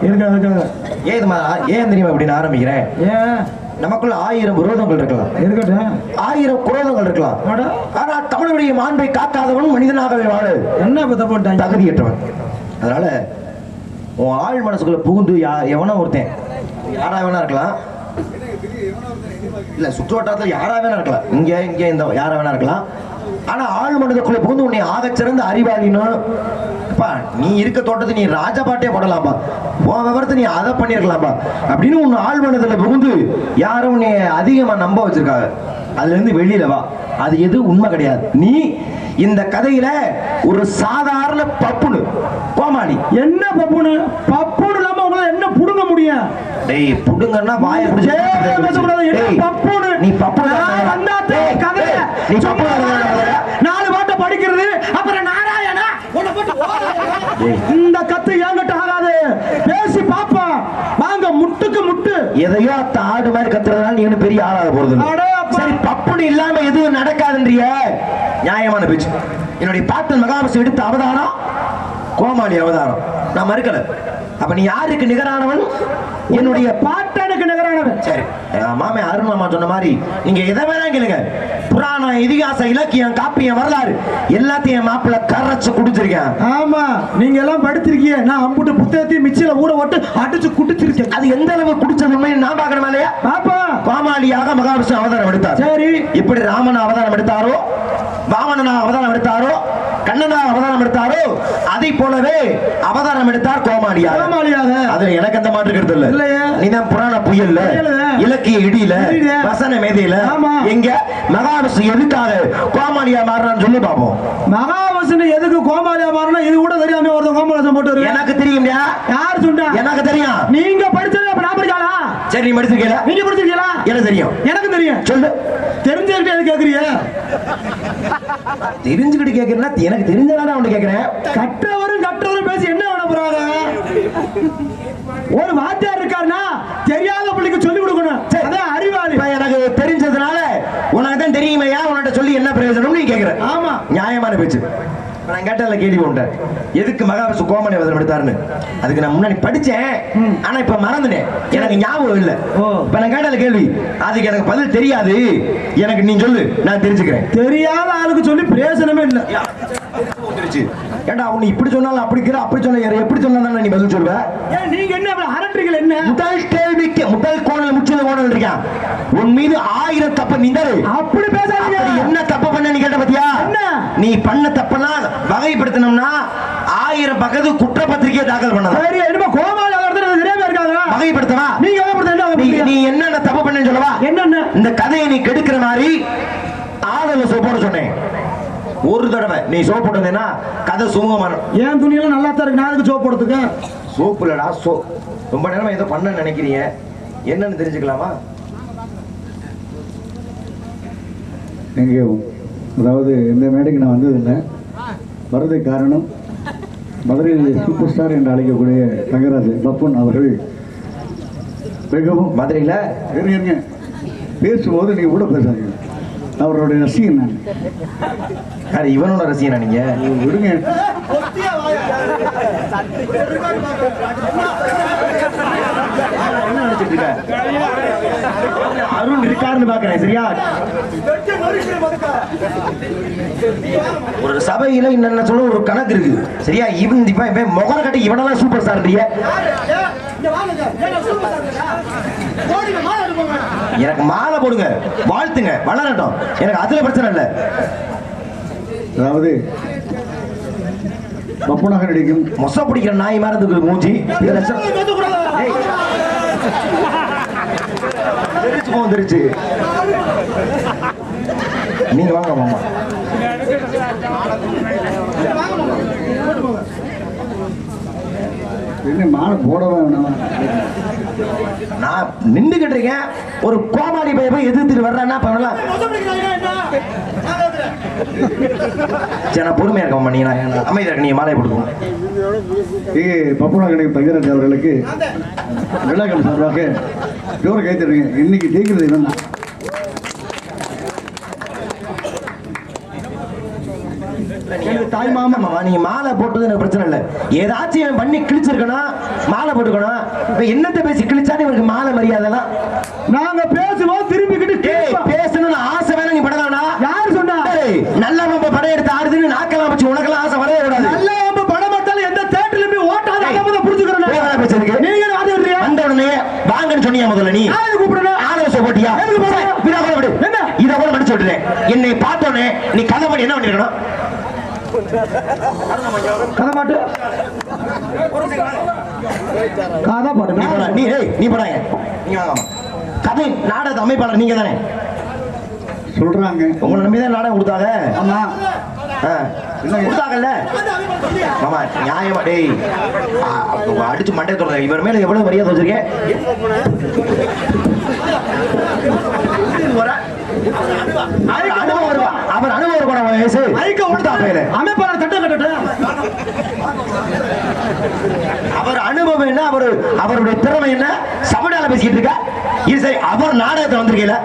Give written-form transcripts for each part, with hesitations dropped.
ஏன் தெரியுமா இப்படின்னு ஆரம்பிக்கிறேன்? நமக்குள்ள 1000 விரோதங்கள் இருக்கலாம், 1000 குரோதங்கள் இருக்கலாம். ஆனா தமிழுடைய மாண்பை காக்காதவன் மனிதனாகவே வாழ என்ன தகுதியற்றவன். அதனால உன் ஆள் மனசுக்குள்ள புகுந்து எவனோ ஒருத்தன், யாரா வேணா இருக்கலாம், இல்ல சுற்று வட்டாரத்தில் யாரா வேணா இருக்கலாம், இங்க இந்த யாரா வேணா இருக்கலாம். ஆனா ஆள் மனதுக்குள்ள புகுந்து உன்னை ஆகச் சிறந்த அறிவாளின்னு, நீ இருக்க தோட்டத்தை நீ ராஜபாட்டே போடலாம்பா, உன் விவரத்தை நீ அதை பண்ணிருக்கலாம்பா அப்படின்னு உன் ஆள் மனதுல புகுந்து யாரும் உன்னை அதிகமா நம்ப வச்சிருக்காங்க. அதுல இருந்து வெளியில வா. அது எது உண்மை கிடையாது. நீ இந்த கதையில ஒரு சாதாரண பப்புனு கோமாளி. என்ன பப்புனு? பப்புனு இல்லாம உங்களால என்ன புடுங்க முடியும்? டேய் புடுங்கன்னா வாயை பிடிச்சு பப்புனு. நீ பப்புனு கதை, நீ பப்புனு 4 பாட்டை படிக்கிறது, அப்புறம் நாராயணா இந்த கத்து ஏங்கிட்ட ஆகாது. பேசி பாப்பா வாங்க, முட்டுக்கு முட்டு. எதையோ ஆடு மாதிரி கத்துறதுனால நீ பெரிய ஆளாக போறது. சரி பப்புனு இல்லாம எதுவும் நடக்காதுன்றிய நியாயமான பேச்சு. என்னுடைய பாட்டன் மகாவிஷ்ணு எடுத்த அவதாரம் கோமாளி அவதாரம், நான் மறுக்கல. அப்ப நீ யாருக்கு நிகரானவன்? என்னுடைய பாட்டனுக்கு நிகரானவன். சரி மாமே அருண் மாமா சொன்ன மாதிரி நீங்க எதை வேணா கேளுங்க, புராணம், இதிகாசம், இலக்கியம், காப்பியம், வரலாறு எல்லாத்தையும் மாப்பிள்ள கரைச்சு குடிச்சிருக்கேன். ஆமா நீங்க எல்லாம் படிச்சிருக்கீங்க. நான் அம்புட்டு புத்தகத்தையும் மிச்சில ஊற ஓட்டு அடிச்சு குடிச்சிருக்கேன். அது எந்த அளவு குடிச்சதுமே நான் பார்க்கணுமா இல்லையா? பாப்பா கோமாளியாக மகாவிஷ்ணு அவதாரம் எடுத்தார். சரி இப்படி ராமன் அவதாரம் எடுத்தாரோ, வாமனா அவதாரம் எடுத்தாரோ, கண்ணனா அவதாரம் எடுத்தாரோ, அதை போலவே அவதாரம் எடுத்தார் கோமாளியாக. அதுல எனக்கு அந்த மாற்று கருத்து இல்ல. நீதான் புராண புயல்ல, இலக்கிய இடியில, வசன மேதையில எங்க மகாவிஷ்ணு எதுக்காக கோமாளியா மாறுறான்னு சொல்லி பாப்போம். மகாவிஷ்ணு எதுக்கு கோமாளியா மாறினா இது கூட தெரியாம ஒருத்தன் கோமாளி போட்டு எனக்கு தெரியும். யார் சொன்னா? எனக்கு தெரியும். நீங்க படிச்சது அப்ப நான் படிச்சாலா? சரி நீ படிச்சிருக்கீங்களா? நீங்க படிச்சிருக்கீங்களா? எனக்கு தெரியும். எனக்கு தெரியும். சொல்லு. தெரிஞ்சுக்கிட்டு எது கேக்குறீங்க? தெரிஞ்சுக்கிட்டு கேக்குறேன்னா எனக்கு தெரிஞ்சதானே அவன் கேக்குறேன். கற்றவரும் பேசி என்ன பண்ண போறாங்க? ஒரு வாத்தியார் இருக்காருன்னா தெரியாத பிள்ளைக்கு சொல்லி கொடுக்கணும். அதான் அறிவாளி. எனக்கு தெரிஞ்சதுனால உனக்கு தான் தெரியுமையா, உன்கிட்ட சொல்லி என்ன பிரயோஜனம் நீ கேக்குற. ஆமா நியாயமான பேச்சு. நான் கேட்டல கேள்வி உண்டேன், எதுக்கு மகாவிஷ்ணு கோமாளி அவதாரம் எடுத்தாருன்னு. அதுக்கு நான் முன்னாடி படிச்சேன், ஆனா இப்ப மறந்துட்டேன், எனக்கு ஞாபகம் இல்ல. இப்ப நான் கேட்டல கேள்வி, அதுக்கு எனக்கு பதில் தெரியாது. எனக்கு நீ சொல்லு, நான் தெரிஞ்சுக்கிறேன். தெரியாத ஆளுக்கு சொல்லி பிரயோஜனமே இல்ல. ஏண்டா அவனு இப்படி சொன்னாலும் அப்படி சொன்ன எப்படி சொன்னா நீ பதில் சொல்லுவ? நீங்க என்ன அரட்டுறீங்க? என்ன முதல் கேள்விக்கு முதல் கோணல் முச்சது கோணல் இருக்கான். உன் மீது 1000 தப்பு நீ தரு. அப்படி பேசாதீங்க. என்ன தப்பு பண்ண நீ கேட்ட பத்தியா? நீ பண்ண தப்புனா வகைப்படுத்தணும்னா 1000 பக்கத்து குற்றப்பத்திரிகையை தாக்கல் பண்ணலாம். சரி என்ன கோமாளி அவர்தான் நிறைய இருக்காங்க. வகைப்படுத்தவா? நீங்க வகைப்படுத்த நீ என்னென்ன தப்பு பண்ணேன்னு சொல்லவா? என்னென்ன? இந்த கதையை நீ கெடுக்கிற மாதிரி ஆளுல சோப்போட சொன்னேன். ஒரு தடவை நீ சோப் போட்டதுன்னா கதை சுமூகமான. ஏன் துணியெல்லாம் நல்லா தான் இருக்கு, நான் அதுக்கு சோப் போடுறதுக்கு? சோப்பு இல்லடா சோ. ரொம்ப நேரமா ஏதோ பண்ண நினைக்கிறீங்க, என்னன்னு தெரிஞ்சுக்கலாமா? எங்கேயும் அதாவது இந்த மேடைக்கு நான் வந்ததில்லை. வரதுக்கு காரணம் மதுரையில் சூப்பர் ஸ்டார் என்று அழைக்கக்கூடிய தங்கராஜ் பப்புன் அவர்கள் மிகவும் மதுரையில் இருங்க பேசும்போது நீங்கள் கூட பேசாதீங்க. அவருடைய ரசிகன் நான். யார் இவனோட ரசிகனா? நீங்க விடுங்க. என்ன நினைச்சிட்டு இருக்க? அருண் இருக்காருன்னு பாக்குறேன். சரியா? ஒரு சபையில என்ன சொல்ல ஒரு கணக்கு இருக்கு. சரியா? இவன் முகர கட்டி இவனெல்லாம் சூப்பர் ஸ்டார். எனக்கு மாலை போடுங்க, வாழ்த்துங்க, வளரட்டும். எனக்கு அதுல பிரச்சனை இல்லை. அதாவது பப்புனாக நடிக்கும் மொச பிடிக்கிற நாய் மாதிரி மூஞ்சி தெரிச்சு. நீங்க வாங்க மாமா. என்ன மாலை போடவே வேணாம். நான் நின்றுகிட்டு இருக்கேன், ஒரு கோமாளி பைய போய் எதிர்த்துட்டு வர்றேன்னா பண்ணலாம். பொறுமையா இருக்க நீங்க அமைதியா இருக்க. நீங்க மாலை போடுவோம். பப்புனா கணக்கு தங்கராஜ் அவர்களுக்கு விழாக்கள் சார்பாக ஜோர கைத்தருங்க. இன்னைக்கு ஜெயிக்கிறது என்னன்னா தாய் மாமா. நீங்க மாலை போட்டது எனக்கு பிரச்சனை இல்லை. ஏதாச்சும் பண்ணி கிழிச்சிருக்கணும், மாலை போட்டுக்கணும். இப்ப என்னத்த பேசி கிழிச்சானே இவருக்கு மாலை மரியாதைலாம். நாங்க பேசுவோம் திரும்பிக்கிட்டு பேசணும்னு ஆசை வேணா நீ படலாம்னா யாரு சொன்னா? நல்ல வம்ப படம் எடுத்து ஆடுதுன்னு நாக்கெல்லாம் வச்சு உனக்கெல்லாம் ஆசை வரவே கூடாது. நல்ல வம்ப படம் பார்த்தாலும் எந்த தியேட்டர்லயுமே ஓட்டாத அத புடிச்சுக்கறேன். பேசுறதுக்கு நீங்க வாதி விடுறியா? வந்த உடனே வாங்கன்னு சொன்னியா முதல்ல நீ? யாரை கூப்பிடுற? ஆலோசனை போட்டியா? என்ன இத கூட மடிச்சு விட்டுறேன். என்னை பார்த்தோன்னே நீ கதை பண்ணி என்ன பண்ணிருக்கணும்? கதை பாட்டு கதை பாட்டு நீ போடாங்க. நீங்க வாங்க. கதை நாடக அமைப்பாளர் நீங்க தானே சொல்றாங்க. உங்களை நம்பிதான் நாடகம் கொடுத்தாங்க. ஆமா கொடுத்தாங்கல்ல. ஆமா நியாயமா டேய் அடிச்சு மண்டே சொல்றேன். இவர் மேல எவ்வளவு மரியாதை வச்சிருக்கேன். அவர் அனுபவம் வயசு அமைப்பாளர் தட்டம் கட்டட்டும். அவர் அனுபவம் என்ன, அவருடைய திறமை என்ன, சமடால பேசிட்டு இருக்க. இது சரி, அவர் நாடகத்தை வந்திருக்கீல,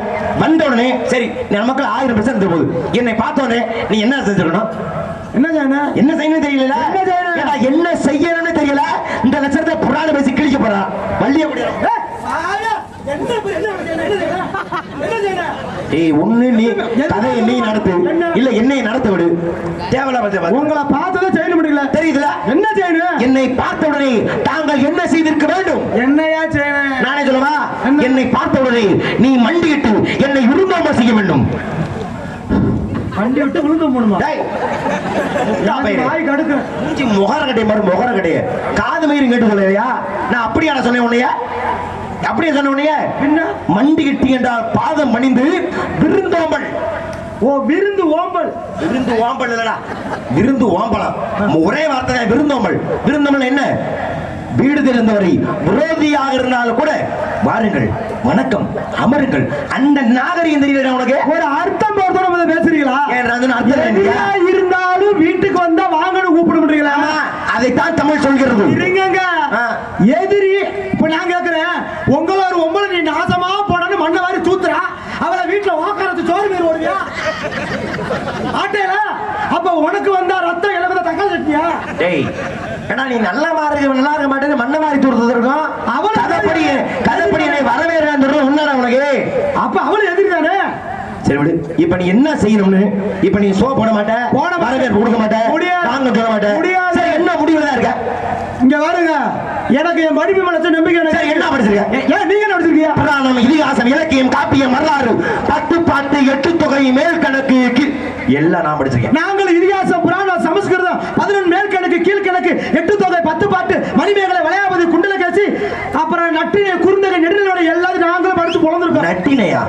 வந்த உடனே சரி நமக்கு 1000% போகுது. என்னை பார்த்தோன்னே நீ என்ன செஞ்சிருக்கணும்? என்ன செய்யணும்? என்ன செய்யணும் தெரியல. என்ன செய்யணும்னு தெரியல. இந்த லட்சத்தை புராண பேசி கிழிக்க போறா வள்ளிய ஒண்ணு. நீ கதையை நீ நடத்து, இல்ல என்னை நடத்த விடு. தேவையில்ல உங்களை பார்த்ததை செய்ய முடியல. தெரியுதுல என்ன செய்யணும்? என்னை பார்த்த உடனே தாங்கள் என்ன செய்திருக்க வேண்டும்? என்னையா செய்யணும்? நானே சொல்லவா? என்னை பார்த்த உடனே நீ மண்டியிட்டு என்னை விரும்பாம செய்ய வேண்டும். வண்டி விட்டு விழுந்து போணுமா? முகர கடைய மாதிரி முகர கடைய காது மயிரும் கேட்டு சொல்லையா? நான் அப்படியா சொன்னேன் உன்னைய? அப்படியே சொன்ன உன்னைய என்ன மண்டி கட்டி என்றால் பாதம் பணிந்து விருந்தோம்பல். ஓ விருந்து ஓம்பல். விருந்து ஓம்பல் இல்லடா, விருந்து ஓம்பலாம். ஒரே வார்த்தை விருந்தோம்பல். விருந்தோம்பல் என்ன? வீடு தெரிந்தவரை விரோதியாக இருந்தாலும் கூட வாருங்கள், வணக்கம், அமருங்கள். அந்த நாகரிகம் தெரியல உனக்கு? ஒரு அர்த்தம் போறதோட பேசுறீங்களா? அர்த்தம் இருந்தாலும் வீட்டுக்கு வந்தா வாங்கன்னு கூப்பிட முடியல. அதைத்தான் தமிழ் சொல்கிறது. இருங்க எதிரி. இப்ப நான் கேட்கிறேன், உங்கள ஒரு ஒன்பது நீ நாசமா போனன்னு மண்ணை வாரி தூத்துறா, அவளை வீட்டுல வாக்கறதுக்கு சோறு பேர் ஓடுவியா? ஆட்டையில அப்ப உனக்கு வந்தா ரத்தம் இளவத தக்காளி சட்னியா? டேய் ஏன்னா நீ நல்லா நல்லா இருக்க மாட்டேன்னு மண்ணை மாறி தூர்த்து இருக்கும். அவள் கதைப்படி என்னை வரவேற்க உன்னாடா உனக்கு? அப்ப அவளு எதிர்த்தானே. சரி விடு. இப்ப நீ என்ன செய்யணும்னு? இப்ப நீ சோ போட மாட்டே, வரவேற்பு கொடுக்க மாட்டே, வாங்க சொல்ல மாட்டே. சரி என்ன முடிவுல தான் இருக்க? இங்க பாருங்க, எனக்கு என் படிப்பு மனசு நம்பிக்கை. என்ன படிச்சிருக்க? ஏன் நீங்க என்ன படிச்சிருக்கீங்க? புராணம், இதிகாசம், இலக்கியம், காப்பியம், வரலாறு, 10 பாட்டு, 8 தொகை, மேல் கணக்கு எல்லாம் நான் படிச்சிருக்கேன். நாங்கள் இதிகாசம், புராணம், சமஸ்கிருதம், 11 மேல் கணக்கு, கீழ் கணக்கு, 8 தொகை, 10 பாட்டு, மணிமேகலை, வளையாபதி, குண்டலகேசி, அப்புறம் நற்றினை, குறுந்தகை, நெடுநோட எல்லாத்தையும் நாங்களும் படிச்சு பொழந்திருக்கோம். நட்டினையா?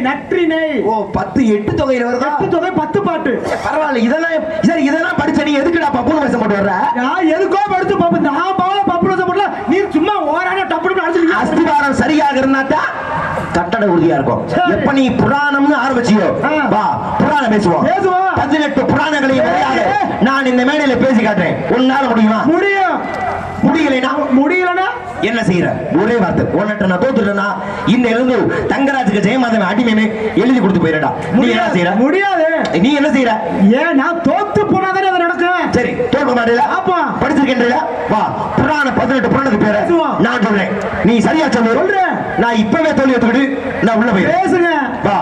நற்றினை. ஓ 10 8 தொகையில வருதா? 8 தொகை 10 பாட்டு. பரவாயில்ல. இதெல்லாம் சரி, இதெல்லாம் படிச்ச நீ எதுக்குடா பப்புனு வேஷம் போட்டு வர்ற? நான் எதுக்கோ படிச்சு பப்பு நான் பாவல பப்புனு வேஷம் போடல. நீ சும்மா ஓரான டப்புனு அடிச்சு அஸ்திவாரம் சரியாக இருந்தாட்டா கட்டட உறுதியா இருக்கும். எப்ப நீ புராணம்னு ஆரம்பிச்சியோ வா புராணம் பேசுவோம். 18 புராணங்களையும் நான் இந்த மேடையில பேசி காட்டுறேன். உன்னால முடியுமா? முடியும். முடியலனா என்ன செய்யற? ஒரே வார்த்தை, உன்கிட்ட நான் தோத்துட்டேன்னா இந்த எழுந்து தங்கராஜுக்கு ஜெயமாதவன் அடிமைன்னு எழுதி கொடுத்து போயிடா. நீ என்ன செய்யற? முடியாது. நீ என்ன செய்யற? ஏன் நான் தோத்து போனாதானே அது நடக்கும். சரி தோற்க மாட்டேல? அப்பா படிச்சிருக்கேன்ல. வா புராண 18 புராணத்துக்கு பேரு நான் சொல்றேன். நீ சரியா சொல்லு. நான் இப்பவே தோல்வி எடுத்துக்கிட்டு நான் உள்ள போய் பேசுங்க. வா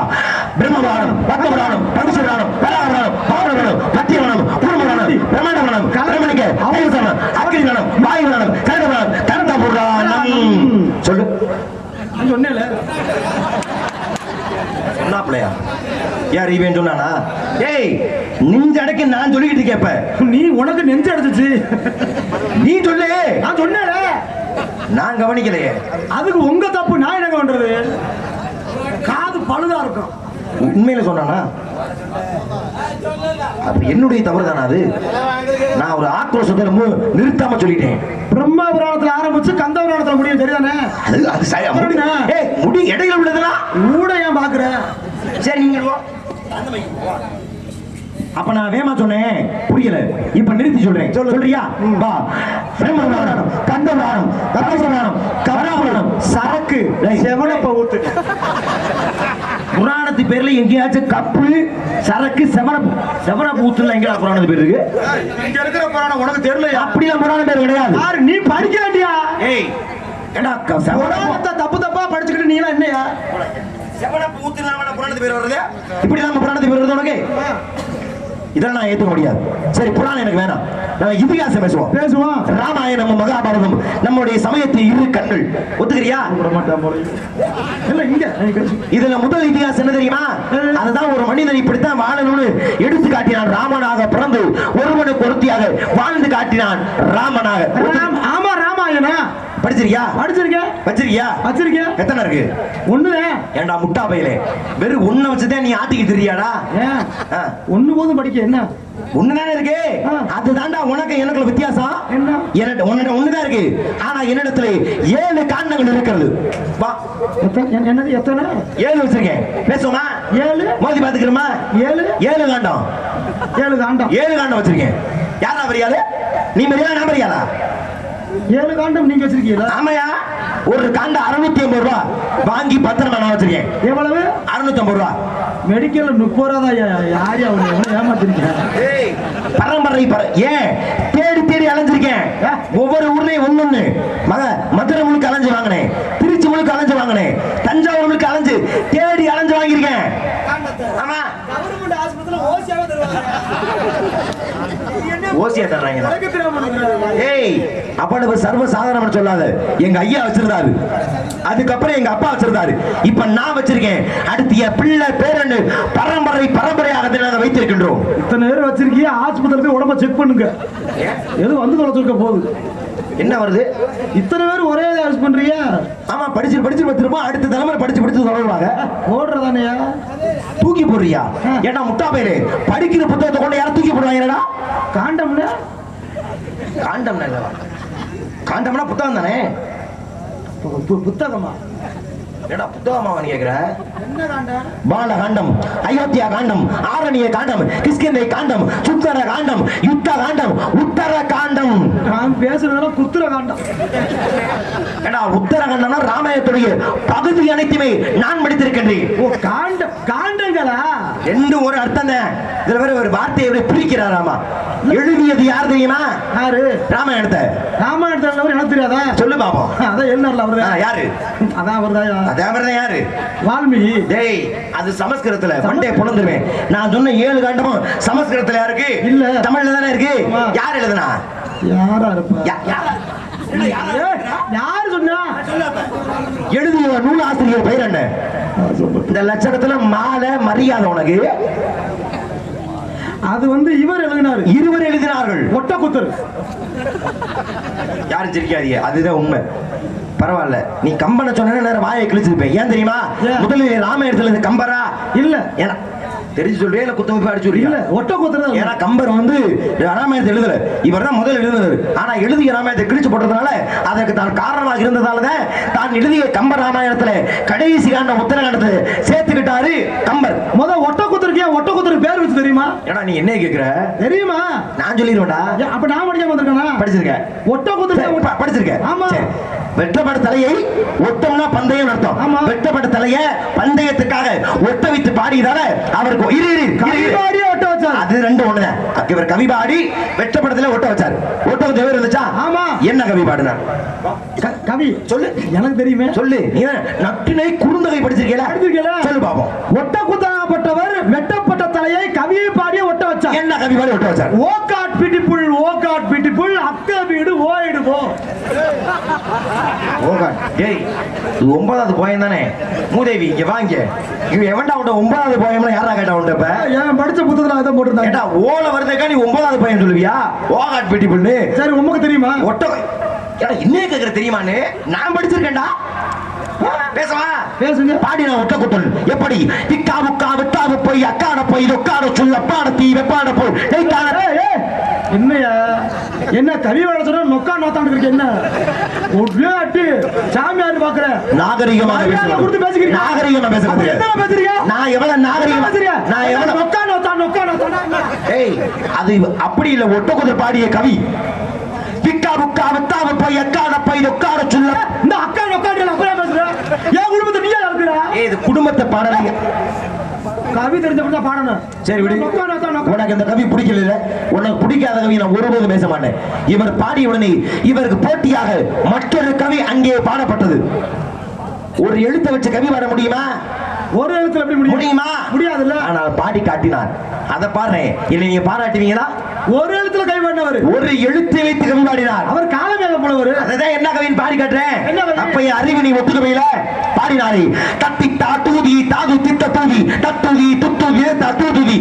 பிரம்மபுராணம், பத்மபுராணம், பரமசிவபுராணம், பராபுராணம், பாவபுராணம், பத்தியபுராணம், பூர்வபுராணம், பிரம்மாண்டபுராணம், கலமணிக்க, ஐவசனம், அக்கினிபுராணம், வாயுபுராணம், கருடபுராணம், கருடபுராணம். சொல்லு. நான் சொன்னேன்ல. சொன்னாப்லையா? யார் இவன் சொன்னானா? ஏய் நெஞ்சு அடக்கி நான் சொல்லிக்கிட்டு கேப்ப. நீ உனக்கு நெஞ்சு அடைச்சிச்சு. நீ சொல்லு. நான் சொன்னேன்ல. நான் கவனிக்கலையே. அதுக்கு உங்க தப்பு. நான் என்ன பண்றது? காது பழுதா இருக்கும். உண்மையில சொன்னானா? அப்ப என்னுடைய தவறு தானே அது? நான் ஒரு ஆக்ரோஷத்தை ரொம்ப நிறுத்தாம சொல்லிட்டேன். பிரம்ம புராணத்துல ஆரம்பிச்சு கந்த புராணத்துல முடியும். தெரியாதானே? அது முடி இடையில உள்ளதுனா கூட ஏன் பாக்குற? சரி நீங்க அப்ப நான் வேமா சொன்னேன், புரியல. இப்ப நிறுத்தி சொல்றேன். சொல்றியா? வா பிரம்மபுராணம், கந்தபுராணம், பரமசிவபுராணம், கவராபுராணம், சரக்கு செவனப்ப ஊத்து. புராணத்தை பேர்ல எங்கேயாச்சும் கப்பு சரக்கு செவனப்பு ஊத்துல எங்க புராணத்து பேர் இருக்கு? இங்க இருக்கிற புராணம் உனக்கு தெரியல? அப்படிலாம் புராண பேர் கிடையாது. நீ படிக்க வேண்டியா? ஏய் ஏடா புராணத்தை தப்பு தப்பா படிச்சுக்கிட்டு நீ எல்லாம் என்னையா? செவனப்பு ஊத்துல புராணத்து பேர் வருது. இப்படிதான் புராணத்து பேர் வருது உனக்கு? இதெல்லாம் நான் ஏத்துக்க முடியாது. சரி, புராணம் எனக்கு வேணாம். நம்ம இதிகாசம் பேசுவோம். ராமாயணம் மகாபாரதம் நம்முடைய சமயத்தின் இரு கண்கள். ஒத்துக்கிறியா? இதுல முதல் இதிகாசம் என்ன தெரியுமா? அதுதான் ஒரு மனிதன் இப்படித்தான் வாழணும்னு எடுத்து காட்டினான். ராமனாக பிறந்து ஒருவனுக்கு ஒருத்தியாக வாழ்ந்து காட்டினான். ராமனாக. ஆமா, ராமாயணம் படிச்சிருக்கியா? வச்சிருக்கியா? எத்தனை இருக்கு? ஒண்ணுதான். ஏண்டா முட்டா பையலே, வெறும் ஒண்ணு வச்சுதான் நீ ஆட்டிக்கிட்டு தெரியாடா? ஒண்ணு போதும் படிக்க. என்ன ஒண்ணுதானே இருக்கு? அதுதான்டா உனக்கு எனக்கு வித்தியாசம். என்ன ஒண்ணுதான் இருக்கு. ஆனா என்னிடத்துல 7 காண்டங்கள் இருக்கிறது. என்னது? எத்தனை? 7 வச்சிருக்கேன். பேசுவோமா? 7 மோதி பாத்துக்கிறோமா? 7 காண்டம். 7 காண்டம் வச்சிருக்கேன். யாரா பெரியாளு? நீ பெரியாளா நான் பெரியாளா? 7 காண்டம் நீங்க வச்சிருக்கீங்களா? ஆமையா. ஒரு காண்டம் 650 ரூபா வாங்கி பத்திரமா நான் வச்சிருக்கேன். எவ்வளவு? 650 ரூபா. மெடிக்கல்ல 30 ரூபா தான். யாரு அவனை ஏமாத்திருக்கீங்க? பரம்பரை ஏன் தேடி தேடி அலைஞ்சிருக்கேன். ஒவ்வொரு ஊர்லயும் ஒண்ணு மதுரை முழுக்க அலைஞ்சு வாங்கினேன், திருச்சி முழுக்க அலைஞ்சு வாங்கினேன், தஞ்சாவூர் முழுக்க அலைஞ்சு தேடி அலைஞ்சு வாங்கியிருக்கேன். ஆமா, ஓசியா தர்றாங்க. ஏய், அவ்வளவு சர்வ சாதாரணம் சொல்லாத. எங்க ஐயா வச்சிருந்தாரு, அதுக்கப்புறம் எங்க அப்பா வச்சிருந்தாரு, இப்ப நான் வச்சிருக்கேன். அடுத்து என் பிள்ளை பேரன்னு பரம்பரையாக நாங்க வைத்திருக்கின்றோம். இத்தனை பேர் வச்சிருக்கீங்க. ஆஸ்பத்திரி போய் உடம்ப செக் பண்ணுங்க. எது வந்து தொலைச்சிருக்க போகுது? என்ன வருது? இத்தனை பேர் ஒரே யூஸ் பண்றீங்க? ஆமா, படிச்சு வச்சிருப்போம். அடுத்த தலைமுறை படிச்சு தொடருவாங்க. போடுறதானயா? தூக்கி போடுறியா? ஏன்னா முட்டா பேரு படிக்கிற புத்தகத்தை கொண்டு யாரும் தூக்கி போடுவாங்க. காண்டம்னா காண்டம்னா புத்தகம் தானே. புத்தகமா? ஏடா புத்தகமா கேக்குற? என்ன காண்டம்? பாலகாண்டம், அயோத்தியா காண்டம், ஆரணிய காண்டம், கிஷ்கிந்தை காண்டம், சுத்தர காண்டம், யுத்த காண்டம், உத்தர காண்டம். நான் பேசுறதெல்லாம் குத்துர காண்டம். ஏடா உத்தர காண்டம்னா ராமாயணத்துடைய பகுதி அனைத்துமே நான் படித்திருக்கின்றேன். ஓ, காண்டங்களா? ரெண்டும் ஒரு அர்த்தம் தான். இதுல வேற ஒரு வார்த்தையை பிரிக்கிறாராமா. எழுதியது யார் தெரியுமா? யாரு? ராமாயணத்தை. எனக்கு தெரியாதா? சொல்லு பாப்போம். அதான் எழுதினார்ல அவரு. யாரு? அதான் அவர்தான். யாரு? வால்மீகி. டேய், அது சமஸ்கிருதத்துல. மண்டே பொளந்துருவேன். நான் சொன்ன 7 காண்டமும் சமஸ்கிருதத்துல இருக்கு. இல்ல, தமிழ்ல தானே இருக்கு. யார் எழுதுனா? யாரா இருப்பா? யாரு சொன்னா? எழுதிய நூல் ஆசிரியர் பெயர் என்ன? இந்த லட்சணத்துல மாலை மரியாதை உனக்கு. அது இவர் எழுதினார். இருவர் எழுதினார்கள். ஒட்டக்குத்தர். யாரும் சிரிக்காதீங்க, அதுதான் உண்மை. பரவாயில்ல, நீ கம்பனை சொன்ன நேரம் வாயை கிழிச்சிருப்பேன். ஏன் தெரியுமா? முதலில் ராமாயணத்துல இருந்து கம்பரா இல்ல, ஏன்னா தெரிஞ்சு சொல்றேன், இல்ல குத்தம் அடிச்சு இல்ல ஒட்டக்குத்தர். ஏன்னா கம்பர் ராமாயணத்தை எழுதல, இவர் தான் முதல் எழுதினார். ஆனா எழுதிய ராமாயணத்தை கிழிச்சு போட்டதுனால அதற்கு தான் காரணமாக இருந்ததாலதான் தான் எழுதிய கம்ப ராமாயணத்துல கடைசி காண்டம் உத்தரகாண்டத்தை சேர்த்துக்கிட்டாரு கம்பர். ஒட்டக்குத்தருக்கு ஒட்டக்குத்தருக்கு பேர் வச்சு தெரியுமா? ஏன்னா நீ என்ன கேக்குற? தெரியுமா? நான் சொல்லிடுவேன்டா. அப்ப நான் படிக்காம வந்திருக்கேனா? படிச்சிருக்கேன். ஒட்டக்குத்தர் படிச்சிருக்கேன். ஆமா. வெட்டப்பட்ட தலையை ஒட்டம்னா பந்தயம் அர்த்தம். வெட்டப்பட்ட தலைய பந்தயத்துக்காக ஒட்ட வைத்து பாடியதால அவருக்கு ஒட்ட வச்சார். அது ரெண்டு ஒண்ணுதான். இவர் கவி பாடி வெட்டப்படத்துல ஒட்ட வச்சார். ஒட்ட வச்ச பேர் இருந்துச்சா? ஆமா. என்ன கவி பாடினார்? கவி சொல்லு. எனக்கு தெரியுமே. சொல்லு. நீ நட்டினை குறுந்தொகை படிச்சிருக்கீங்களா? சொல்லு பாப்போம். ஒட்ட குத்தப்பட்டவர் வெட்டப்பட்ட தலையை கவியை பாடி ஒட்ட வச்சார். என்ன கவி பாடி ஒட்ட வச்சார்? ஓ காட் பிடிப்புள், ஓ காட் பிடிப்புள், அக்க வீடு ஓயிடுவோ. டேய், 9வது போயம் தானே மூதேவி? இங்க வாங்க. இவன் எவன்டா உண்ட 9வது போயம்னா யாரா கேட்டா உண்டப்ப? ஏன் படிச்ச புத்தகத்துல அத போட்டுருந்தாங்க. ஏடா ஓல வரதுக்கா நீ 9வது போயம் சொல்லுவியா? ஓகாட் பிட்டி பண்ணு. சரி, உமக்கு தெரியுமா? ஒட்ட ஏடா இன்னே கேக்குற தெரியுமான்னு? நான் படிச்சிருக்கேன்டா. பேசவா? பேசுங்க. பாடி நான் ஒட்ட குத்தல். எப்படி? திக்கா முக்கா விட்டாவு போய் அக்காட போய் உட்காட சொல்ல பாட தீ வெப்பாட போய் என்னையா என்ன கவி வள சொல்ற நொக்கா நோத்தாண்டு இருக்கு. என்ன ஒரே அட்டி சாமியார் பாக்குற? நாகரிகமாக பேசுறீங்க. நாகரிகமா பேசுறீங்க. என்ன பேசுறீங்க? நான் எவ்வளவு நாகரிகமா பேசுறீங்க? நான் எவ்வளவு நொக்கா நோத்தா. ஏய், அது அப்படி இல்ல. ஒட்ட குத்தல் பாடிய கவி. திக்கா முக்கா விட்டாவு போய் அக்காட போய் உட்காட சொல்ல. இந்த அக்கா நொக்காடு அப்புறம் பேசுற. ஏன் குடும்பத்தை நீயா இருக்கிறா? ஏய், இது குடும்பத்தை பாடலைங்க. கவி தெரிஞ்சப்ப தான் பாடணும். சரி விடு. உனக்கு இந்த கவி பிடிக்கல, உனக்கு பிடிக்காத கவி நான் ஒருபோதும் பேச மாட்டேன். இவர் பாடிய உடனே இவருக்கு போட்டியாக மற்றொரு கவி அங்கே பாடப்பட்டது. ஒரு எழுத்தை வச்சு கவி பாட முடியுமா? ஒரு எழுத்துல எப்படி முடியுமா? முடியாதுல்ல. ஆனால் பாடி காட்டினார். அதை பாருங்க. இல்லை நீங்க பாராட்டுவீங்களா? ஒரு எழுத்துல கவி பாடினவர், ஒரு எழுத்தை வைத்து கவி பாடினார். அவர் காலமேக போனவர். அதுதான் என்ன கவின்னு பாடி காட்டுறேன். என்ன அப்ப என் அறிவு நீ ஒத்துக்கவையில பாடினாரே. தத்தி தாத்தூதி தாது திட்ட தூதி தத்தூதி துத்தூதி தத்தூதி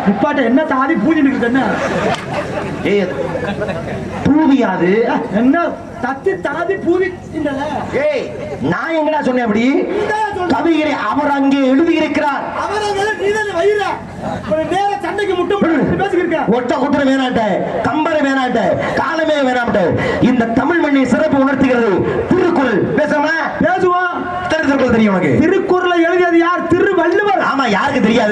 நிப்பாட்ட என்ன தாதி பூஜை நிக்குது என்ன? ஏய் பூவியாது என்ன தத்தி தாதி பூஜை இல்லல. ஏய் நான் எங்கடா சொன்னேன் அப்படி? கவிகளை அவர் அங்கே எழுதி இருக்கிறார். அவர் அங்கே நீதான் வைரா. நேர சண்டைக்கு முட்டும் பேசிக்கிருக்க. ஒட்ட குதிரை வேணாட்ட, கம்பரை வேணாட்ட, காலமே வேணாட்ட. இந்த தமிழ் மண்ணின் சிறப்பு உணர்த்துகிறது திருக்குறள். பேசாம பேசுவோம். திருக்குறள் தெரியும் உனக்கு? திருக்குறளை எழுதியது யார்? திருவள்ளுவர். ஆமா, யாருக்கு தெரியாது?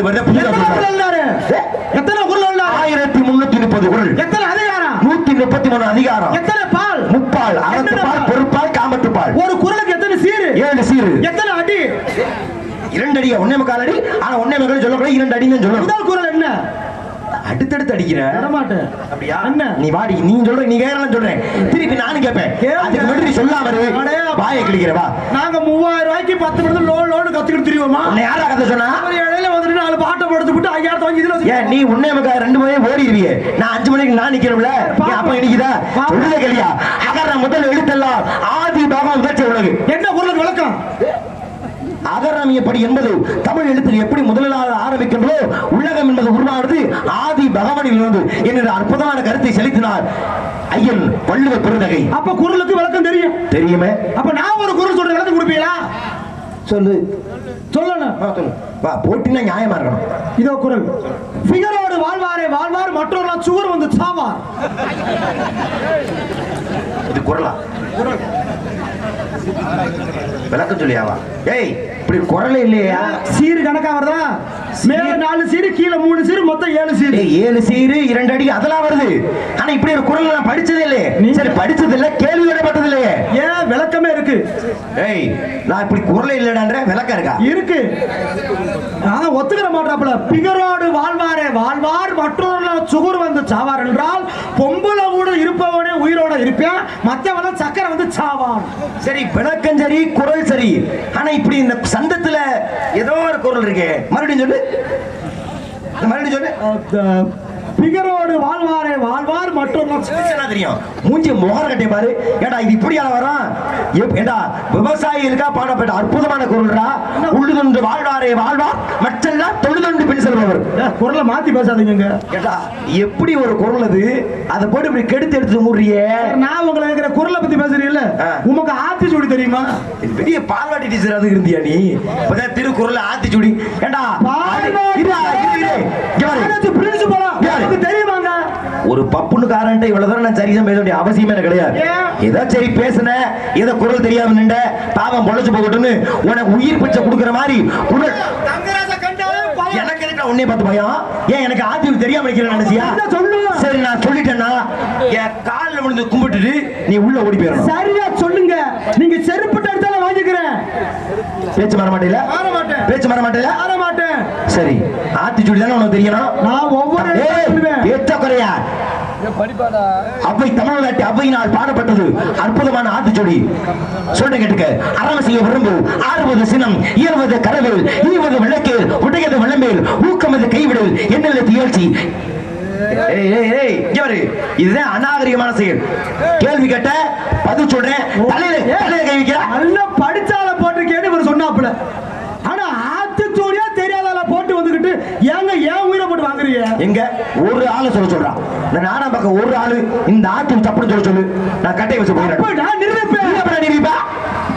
எத்தனை குறள்? 1330 குறள். எத்தனை அதிகாரம்? 133 அதிகாரம். எத்தனை பால்? முப்பால். அறத்துப்பால், பொறுப்பால், காமத்துப்பால். ஒரு குறளுக்கு எத்தனை சீரு? 7 சீரு. எத்தனை அடி? 2 அடி. 1.25 அடி. ஆனா 1.25 சொல்லக்கூடாது, 2 அடின்னு சொல்லணும். முதல் குறள் என்ன? அடுத்தடுத்து அடிக்கிற மாட்டேன். அப்படியா? என்ன நீ வாடி, நீ சொல்ற, நீ கேட்கலாம் சொல்றேன், திருப்பி நானும் கேட்பேன். அதுக்கு மட்டும் சொல்லாம வாயை கிளிக்கிற. வா, நாங்க 3000 ரூபாய்க்கு 10 நிமிஷம் லோன் கத்துக்கிட்டு தெரியுமா? யாரா கதை சொன்னா? இடையில வந்துட்டு 4 பாட்டை போட்டு விட்டு 5000 வாங்கி இதுல ஏன் நீ 1.25 2 மணி ஓடிடுவியே? நான் 5 மணிக்கு நான் நிக்கிறோம்ல, அப்ப இன்னைக்குதா சொல்லுத கேளியா? அகர முதல் எழுத்தெல்லாம் ஆதி பாகம் உதர்ச்சி உலகு. என்ன பொருளுக்கு விளக்கம்? அகரம் எப்படி என்பது தமிழ் எழுத்தில் எப்படி முதலாக ஆரம்பிக்கின்றோ உலகம் என்பது உருவானது ஆதி பகவானில் இருந்து என்ற அற்புதமான கருத்தை செலுத்தினார் ஐயன் வள்ளுவர் பெருந்தகை. அப்ப குறளுக்கு விளக்கம் தெரியும்? தெரியுமே. அப்ப நான் ஒரு குறள் சொல்ற விளக்கம் கொடுப்பீங்களா? சொல்லு. சொல்லணும். வா, போட்டினா நியாயமா இருக்கணும். இதோ குறள். பிகரோடு வாழ்வாரே வாழ்வார், மற்றொரு சுவர் வந்து சாவார். இது குறளா? குறள் விளக்கம் சொல்லியாவா? ஏய், இப்படி குறளே இல்லையா? சீரு கணக்கா வருதா? மேல 4 சீரு, கீழே 3 சீரு, மொத்தம் 7 சீரு. 7 சீரு 2 அடி அதெல்லாம் வருது. ஆனா இப்படி ஒரு குறள் நான் படிச்சதே இல்லையே. சரி, படிச்சது இல்ல, கேள்வி கேட்கப்பட்டது இல்லையே. ஏன் விளக்கமே இருக்கு. ஏய், நான் இப்படி குறளே இல்லடான்ற விளக்கம் இருக்கா? இருக்கு. நான் ஒத்துக்கிற மாட்டாப்ல. பிகரோடு வாழ்வாரே வாழ்வார், மற்றொரு சுகர் வந்து சாவார் என்றால் பொம்பளை கூட இருப்பவனே உயிரோட இருப்பேன், மத்தவன சக்கரை வந்து சாவான். சரி, விளக்கம் சரி, குறள் சரி. ஆனா இப்படி இந்த சந்தத்துல ஏதோ ஒரு குறள் இருக்கு. மறுபடியும் சொல்லு, மறுபடியும் சொல்லு. பிகரோடு வாழ்வாரே வாழ்வார், மற்றொரு தெரியும். மூஞ்சி முகர கட்டை பாரு. ஏடா இது இப்படியான வரும்? ஏடா விவசாயிகளுக்கா பாடப்பட்ட அற்புதமான குறள்ரா. உள்ளுதொன்று வாழ்வாரே வாழ்வார், மற்றெல்லாம் தொழுதொன்று பின் செல்பவர். குறளை மாத்தி பேசாதீங்க. ஏடா எப்படி ஒரு குறள் அது? அதை போட்டு இப்படி கெடுத்து எடுத்து மூடுறியே. நான் உங்களை இருக்கிற குறளை பத்தி பேசுறீங்கல்ல, உமக்கு ஆத்திச்சூடி தெரியுமா? பெரிய பால்வாடி டீச்சர் அது இருந்தியா நீ? இப்பதான் திருக்குறள் ஆத்திச்சூடி. ஏண்டா தெரியுமாங்க? ஒரு பப்புனுக்காரன் இவ்வளவு தூரம் நான் சரிதான் பேச வேண்டிய அவசியமே எனக்கு கிடையாது. ஏதோ சரி பேசுன, ஏதோ குரல் தெரியாம நின்ற பாவம் பொழைச்சு போகட்டும்னு உனக்கு உயிர் பிச்சை கொடுக்கிற மாதிரி குரல். எனக்கு இருக்க உன்னை பார்த்து பயம். ஏன் எனக்கு ஆத்தியம் தெரியாம நிக்கிறேன் நினைச்சியா? சொல்லு. சரி, நான் சொல்லிட்டேன்னா என் காலில் விழுந்து கும்பிட்டுட்டு நீ உள்ள ஓடி போயிடணும். சரியா சொல்லுங்க. நீங்க செருப்பு எடுத்தாலும் வாங்கிக்கிறேன். பேச்சு மாற மாட்டேல? பேச்சு மாற மாட்டேல? சரி, ஆத்திச்சூடி தானே உனக்கு தெரியணும். நான் ஒவ்வொரு பேச்ச குறையா அவை தமிழ்நாட்டு அவையினால் பாடப்பட்டது அற்புதமான ஆத்திச்சூடி. சொல்ற கேட்டுக்க. அறம் செய்ய விரும்பு, ஆறுவது சினம், இயல்வது கரவேல், ஈவது விளக்கேல், உடையது விளம்பேல், ஊக்கமது கைவிடல், என்னெல்ல தியழ்ச்சி. இதுதான் அநாகரிகமான செயல். கேள்வி கேட்ட பதில் சொல்றேன், தலையில கை வைக்கிற. நல்லா படிச்சால போட்டு கேட்டு இவர் சொன்னாப்புல. ஆனா ஆத்திச்சூடியா தெரியாதால போட்டு வந்துகிட்டு ஏங்க ஏன் உயிரை போட்டு வாங்குறீங்க? எங்க ஒரு ஆளு சொல்றான். இந்த நாடா பக்கம் ஒரு ஆளு இந்த ஆத்தி தப்புன்னு சொல்லு. நான் கட்டை வச்சு போயிடுறேன். நான் நிரூபிப்பேன்.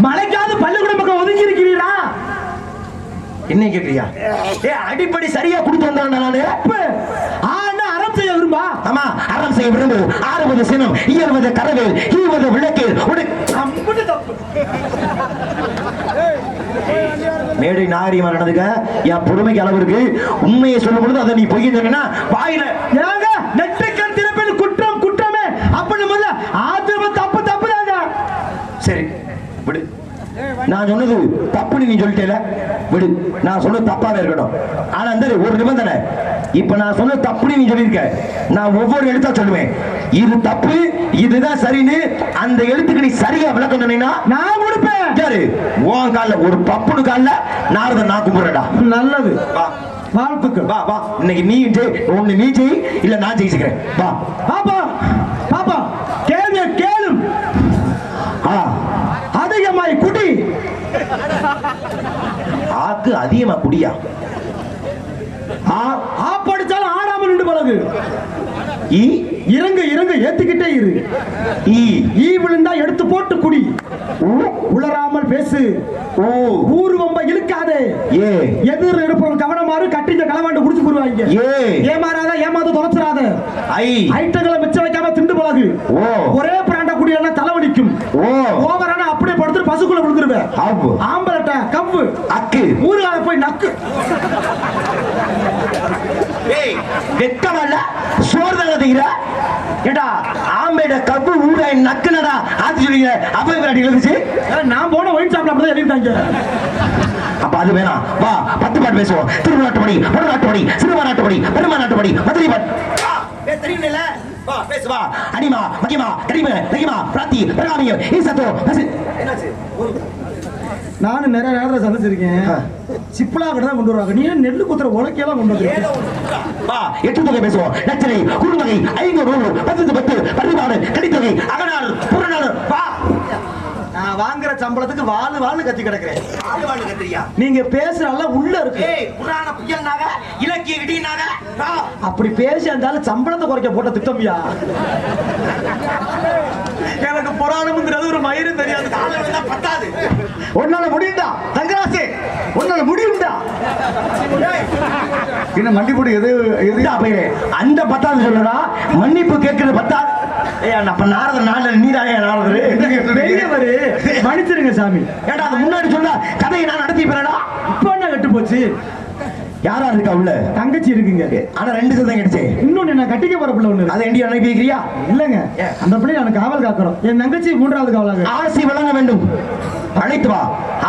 மலைக்காவது பள்ளிக்கூடம் பக்கம் ஒதுங்கி இருக்கிறீரா? என்ன கேக்குறியா? அடிப்படை சரியா கொடுத்து வந்தேன் நானு. அறம் செய்ய விரும்பா? ஆமா, அறம் செய்ய விரும்பு, ஆறுவது சினம், இயல்வது கரவேல், ஈவது விளக்கேல், மேடை நாகரிகமா நடந்துக்க. என் பொறுமைக்கு அளவு இருக்கு. உண்மையை சொல்லும் பொழுது அதை நீ பொய் சொன்னா வாயில நெற்றிக்கண் திறப்பில் குற்றம் குற்றமே அப்படின்னு முதல்ல ஆத்திரமா தப்பு தப்பு தாங்க. சரி விடு. நான் சொன்னது தப்புன்னு நீ சொல்லிட்டேல விடு, நான் சொன்னது தப்பாவே இருக்கட்டும். ஆனா அந்த ஒரு நிபந்தனை, இப்ப நான் சொன்னது தப்புன்னு நீ சொல்லியிருக்க, நான் ஒவ்வொரு எழுத்தா சொல்லுவேன், இது தப்பு இதுதான் சரின்னு அந்த எழுத்துக்கு நீ சரியா விளக்கம் சொன்னீங்கன்னா நான் கொடுப்பேன். யாரு உன் கால்ல ஒரு பப்புனு கால்ல நாரத நான் கும்பிடுறேன்டா. நல்லது, வா வாழ்த்துக்கள். வா வா, இன்னைக்கு நீ ஒண்ணு நீ செய், இல்ல நான் ஜெயிச்சுக்கிறேன். வா பாப்பா பாப்பா, கேள்விய கேளும். அதிகமாய் குடி. ஆக்கு அதிகமா குடியா? படிச்சாலும் ஆடாமல் நின்று பழகு. இறங்க இறங்க ஏத்துக்கிட்டே இரு. ஈ விழுந்தா எடுத்து போட்டு குடி. உளராமல் பேசு. ஊர்வம்ப இழுக்காதே. எதிர் இருப்பவர்கள் கவனமாறு கட்டிங்க களவாண்டு குடிச்சு போடுவாங்க. ஏமாறாத, ஏமாந்து தொலைச்சிடாத. ஐட்டங்களை மிச்சம் வைக்காம திண்டு பழகு. ஒரே பிராண்ட குடியா தலைவலிக்கும். ஓவரான அப்படியே படுத்து பசுக்குள்ள விழுந்துருவேன். ஆம்பளட்ட கவ்வு அக்கு ஊருகால போய் நக்கு. வெக்கமல்ல சோறு தங்கத்தீங்க ஏடா, ஆம்பேட கப்பு ஊராய் நக்குனடா ஆத்தி சொல்லிங்க. அப்ப விராட்டி எழுதுச்சு. நான் போன ஒயின் ஷாப்ல அப்படிதான் எழுதிட்டாங்க. அப்ப அது வேணாம். வா 10 பாட்டு பேசுவோம். திருநாட்டுப்படி, வடநாட்டுப்படி, சிறுவ நாட்டுப்படி, பெருமா நாட்டுப்படி, மதுரை பாட்டு தெரியுமில்ல. வா பேசு வா. அடிமா மகிமா கரிம லகிமா பிராத்தி பிரகாமியம் ஈசத்தோ. என்னாச்சு? நானும் நிறைய நேரத்தில் சந்திச்சிருக்கேன். சிப்பிளா கடை தான் கொண்டு வருவாங்க. நீ நெல்லு குத்துற உலக்கையெல்லாம் கொண்டு வந்து. வா 8 தொகை பேசுவோம். நச்சனை குறுந்தொகை 500 10 பரிமாடு கடித்தொகை அகநாள் புறநாள். வா, நான் வாங்குற சம்பளத்துக்கு வாழ்னு கத்தி கிடக்குறேன். வாழ் கத்திரியா? நீங்க பேசுறால உள்ள இருக்கு. புராண புயல்னாக இலக்கிய இடினாக அப்படி பேசி இருந்தாலும் சம்பளத்தை குறைக்க போட்ட திட்டம்யா. எனக்கு புராணம்ங்கிறது ஒரு மயிறு தெரியாது. பத்தாது. உன்னால முடியும்டா தங்கராசே, உன்னால முடியும்டா. என்ன மன்னிப்பு எது அந்த பத்தாவது சொல்லடா, மன்னிப்பு கேட்கறது பத்தாவது. நாரத நாள் நீராய பெரியவரு மன்னிச்சிருங்க சாமி. ஏடா அது முன்னாடி சொன்ன கதையை நான் நடத்தி போறேடா. இப்ப என்ன கெட்டு போச்சு? யாரா இருக்கா உள்ள? தங்கச்சி இருக்குங்க. ஆனா 2 சதம் கிடைச்சு. இன்னொன்னு நான் கட்டிக்க போற பிள்ளை ஒண்ணு. அதை எண்டி அனுப்பி வைக்கிறியா? இல்லங்க, அந்த பிள்ளை எனக்கு காவல் காக்கிறோம். என் தங்கச்சி 3வது காவலாக. ஆசி வழங்க வேண்டும். அழைத்து வா.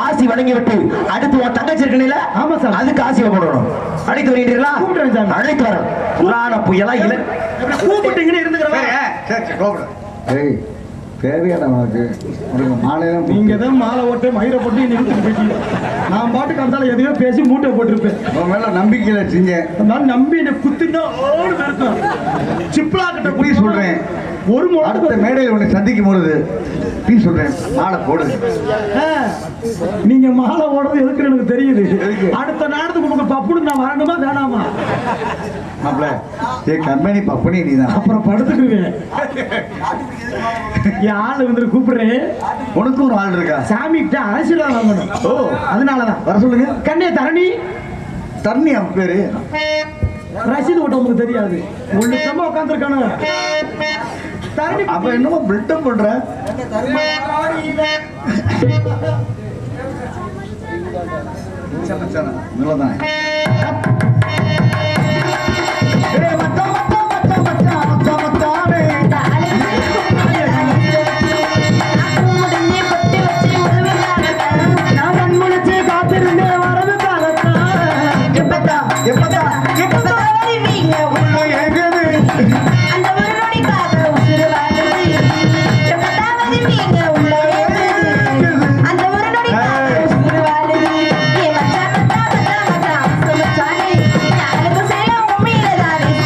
ஆசி வழங்கி விட்டு அடுத்து உன் தங்கச்சி இருக்கணில. ஆமா சார், அதுக்கு ஆசி போடணும். அழைத்து வருகிறீர்களா? கூப்பிடுறேன் சார். அழைத்து வர. புராண புயலா இல்ல கூப்பிட்டீங்கன்னு இருந்துக்கிறேன். தேவையான உனக்கு மாலையெல்லாம் நீங்க தான் மாலை ஓட்டு மயிரை போட்டு நிறுத்திட்டு போயிட்டீங்க. நான் பாட்டுக்கு அந்த எதையோ பேசி மூட்டை போட்டிருப்பேன். உன் மேல நம்பிக்கையில செஞ்சேன். நான் நம்பி என்ன குத்துனா இருக்கும். சிப்ளா கிட்ட போய் சொல்றேன், ஒரு அடுத்த மேடையில் உன்னை சந்திக்கும் பொழுது நீ சொல்றேன் மாலை போடு. நீங்க மாலை ஓடுறது எதுக்குன்னு எனக்கு தெரியுது. அடுத்த நேரத்துக்கு உங்களுக்கு பப்புனு நான் வரணுமா வேணாமா? மாப்பிள்ள என் கம்பெனி பப்பனி நீதான். அப்புறம் படுத்துக்குவேன். என் ஆள் வந்து கூப்பிடுறேன். உனக்கும் ஒரு ஆள் இருக்கா? சாமி கிட்ட ஆசீர்வாதம் வாங்கணும். அதனாலதான் வர சொல்லுங்க. கண்ணே தரணி. தண்ணி அவன் பேரு ரசீது ஓட்ட உங்களுக்கு தெரியாது. ஒண்ணு சம்பா உட்காந்துருக்கானு. அப்ப என்னமோ பில்டப் பண்ற. நல்லதான். Thank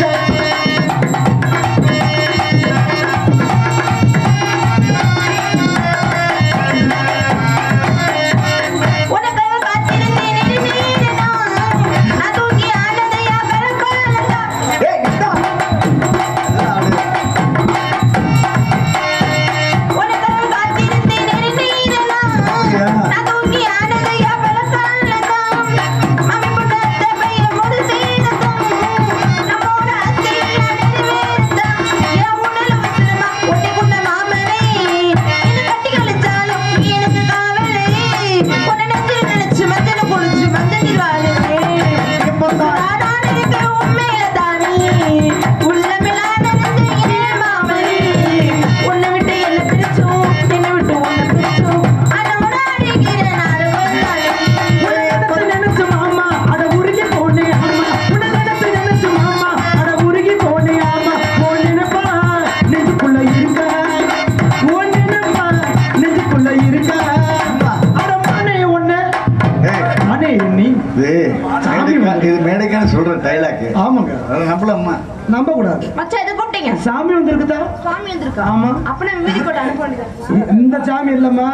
you. நம்ப கூடாது. மச்சான் எதை கூப்பிட்டீங்க? சாமி வந்திருக்குதா? சாமி வந்திருக்கா? ஆமா. அப்ப நான் மீறி போட்டு அனுப்ப வேண்டியது. இந்த சாமி இல்லம்மா,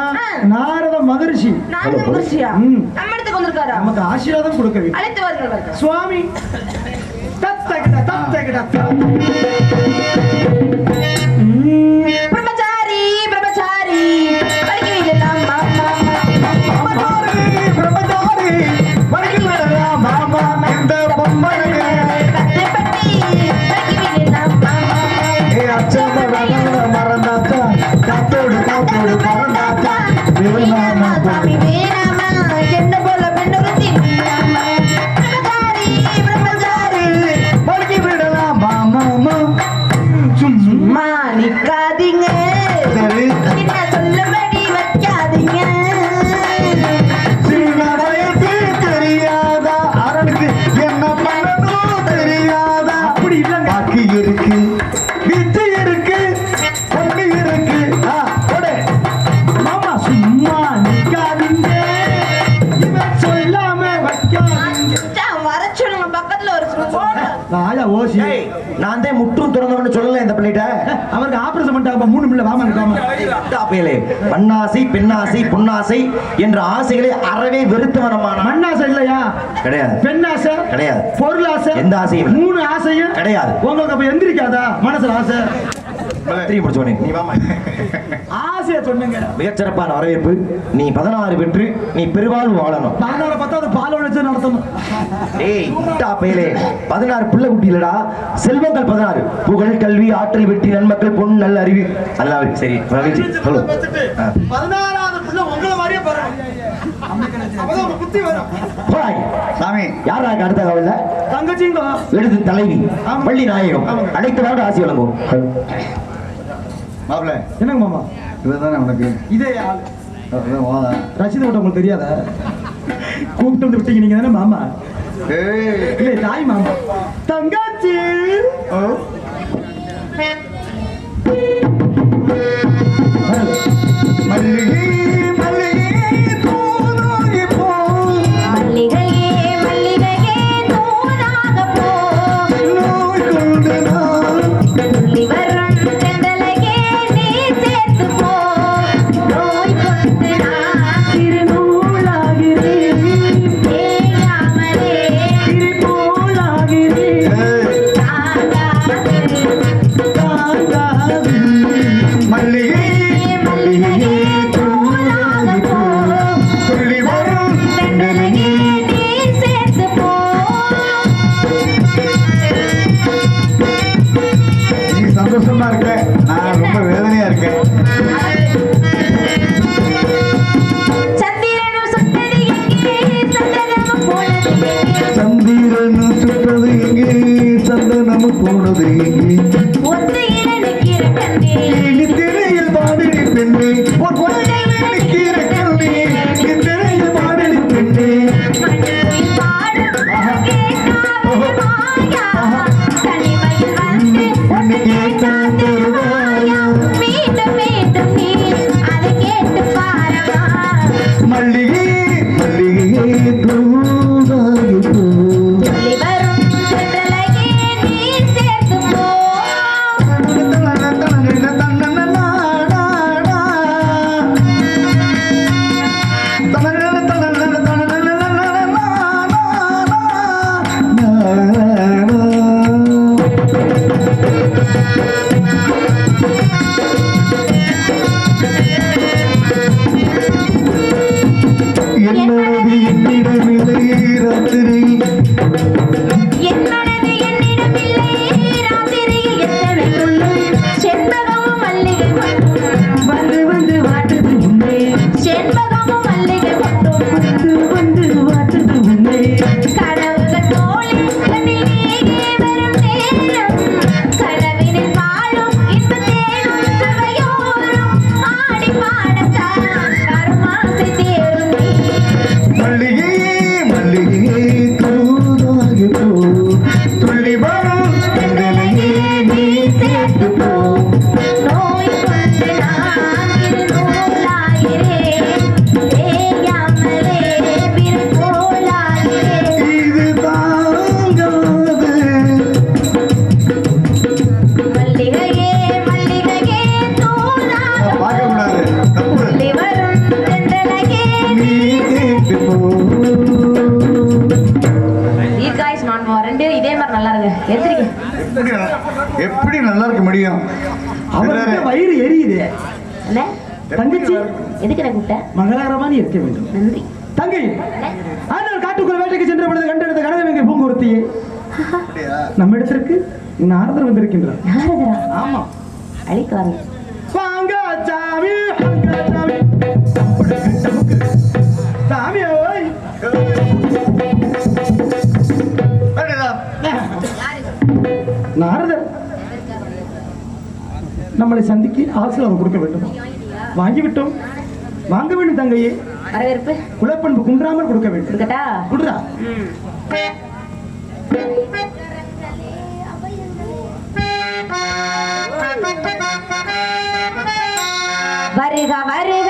நாரத மகரிஷி. நாரத மகரிஷியா? ம். நம்ம இடத்துக்கு வந்திருக்காரா? நமக்கு ஆசீர்வாதம் கொடுக்க அழைத்து வாருங்கள். சுவாமி. பிரம்மச்சாரி பிரம்மச்சாரி படிக்கவில்லாம் என்ன போல பெண்ணொருத்தி சும்மா நிக்காதீங்க, என்ன சொல்லும்படி வைக்காதீங்க. தெரியாதா அரணுக்கு என்ன பண்ணணும் தெரியாதா? அப்படி இல்ல, பாக்கி இருக்கு, வித்து இருக்கு, பொண்ணு இருக்கு. மாமா சும்மா நிக்காதீங்க, இவன் சொல்லாம வைக்காதீங்க. வர சொல்லுங்க, பக்கத்துல ஒரு ஆயா ஓசி. நான் தான் முற்றும் திறந்தவன்னு சொல்லல இந்த பிள்ளைகிட்ட. அவருக்கு ஆபரேஷன் பண்ணிட்டாங்க, 3 பிள்ளை. வாமா இருக்காம மண்ணாசை பெண்ணாசை பொன்னாசை என்ற ஆசைகளை அறவே வெறுத்தவனமான. மண்ணாசை இல்லையா? கிடையாது. பெண்ணாசை கிடையாது. பொருள் ஆசை எந்த ஆசையும் இல்லை. 3 ஆசையும் கிடையாது. உங்களுக்கு அப்ப எந்திரிக்காதா மனசுல ஆசை? நீ வாமா. ஆசைய சொன்னீங்க. மிகச்சிறப்பான வரவேற்பு. நீ 16 பெற்று நீ பெருவாழ்வு வாழணும். 16 10 பால் உழைச்சு நடத்தணும். ஏய் முட்டா பயலே, 16 பிள்ளை குட்டி இல்லடா, செல்வங்கள் 16. புகழ் கல்வி ஆற்றல் வெற்றி நன்மக்கள் பொன் நல்ல அறிவு. நல்லா இருக்கு. சரி சொல்லு. 16வது பிள்ளை உங்களை மாதிரியே பாருங்க. அப்பதான் உங்க புத்தி வரும். போய் சாமி யாரா அடுத்த கவல்ல தங்கச்சிங்க எழுது தலைவி பள்ளி நாயகம் அனைத்து வாங்க ஆசி வழங்கும். மாப்பிள்ள என்னங்க மாமா? இதுதானே உனக்கு இதே ஆள் வாதா. ரசீது ஓட்ட உங்களுக்கு தெரியாதா? கூப்பிட்டு வந்து விட்டீங்க நீங்க தானே மாமா? இல்ல தாய் மாமா. தங்கச்சி மல்லிகை மல்லிகை தூதாகி போ, மல்லிகையே மல்லிகையே தூதாக போ, நோய் கொண்டு நான் துள்ளி வரும் செந்தலையே நீ சேர்த்து போ, நோய் கொண்டு நான் திருநூலாகிறேன், தேயாமலே திருப்போலாகிறேன். தாங்காது மல்லிகை மல்லிகை தூதாகி போ, சொல்லி வரும் செந்தலையே நீ சேர்த்து போ. நீ சந்தோஷமா இருக்க, நான் ரொம்ப வேதனையா இருக்கேன். சந்திரனும் சுட்டது எங்கே, சந்திரனும் போனது எங்கே, சந்திரன் சுட்டது எங்கே, சந்தனம் போனது எங்கே, ஒத்தையில நிக்கிற கண்ணே, திரையில் பாடலி பெண்ணே, ஒரு பொருளில் நிற்கிற கண்ணே, திரையில் பாடலி பெண்ணே. மண்ணுக்குள் பாடும் கேட்காத மாயா, தனிமையில் வந்து உன்னை கேட்டான் தருவாயா, மீண்டும் மீண்டும் நீ அதை கேட்டு பாரவா. மல்லிகை மல்லிகை தூதாகி போ, துள்ளி வரும் செந்தலையே நீ சேர்த்து போ. என்னது என்னிடமில்லை ராத்திரி, என் மனது என்னிடமில்லை, ராத்திரியில் எத்தனை துள்ளும், செண்பகமும் மல்லிகை மட்டும் வந்து வந்து வாட்டுது உன்னை, செண்பகமும் மல்லிகை மட்டும் வந்து வந்து வாட்டுது உன்னை. கனவுகள் போலே கண்ணில் நீயே வரும் நேரம், கனவினில் வாழும் இன்பத் தேனும் சுவையோரும், ஆடி பாடத்தான் கருமாசை தேரும் நீ. மல்லிகை மல்லிகை தூதாகி போ, துள்ளி வரும் செந்தலையே நீ சேர்த்து போ. நோய் கொண்டு நான் இருநூலாகிறேன், தங்கச்சி எதுக்கு நான் கூப்பிட்டேன்? மங்களகரமா நீ இருக்க வேண்டும். நன்றி. தங்கை ஆனால் காட்டுக்குள் வேட்டைக்கு சென்ற பொழுது கண்டெடுத்த கனகவேங்கை பூங்குருத்தியே நம்ம இடத்திற்கு நாரதர் வந்திருக்கின்றார். நாரதரா? ஆமா. அழைக்காரு. வாங்க சாமி, வாங்க சாமி. சாமி ஓய். நாரதர் நம்மளை சந்திக்கு ஆசீர்வாதம் கொடுக்க வேண்டும். வாங்கிவிட்டோம். வாங்க வேண்டும் தங்கையே. வரவேற்பு குலப்பண்பு குன்றாமல் கொடுக்க வேண்டும். இருக்கட்டா? குடுறா. வருக வருக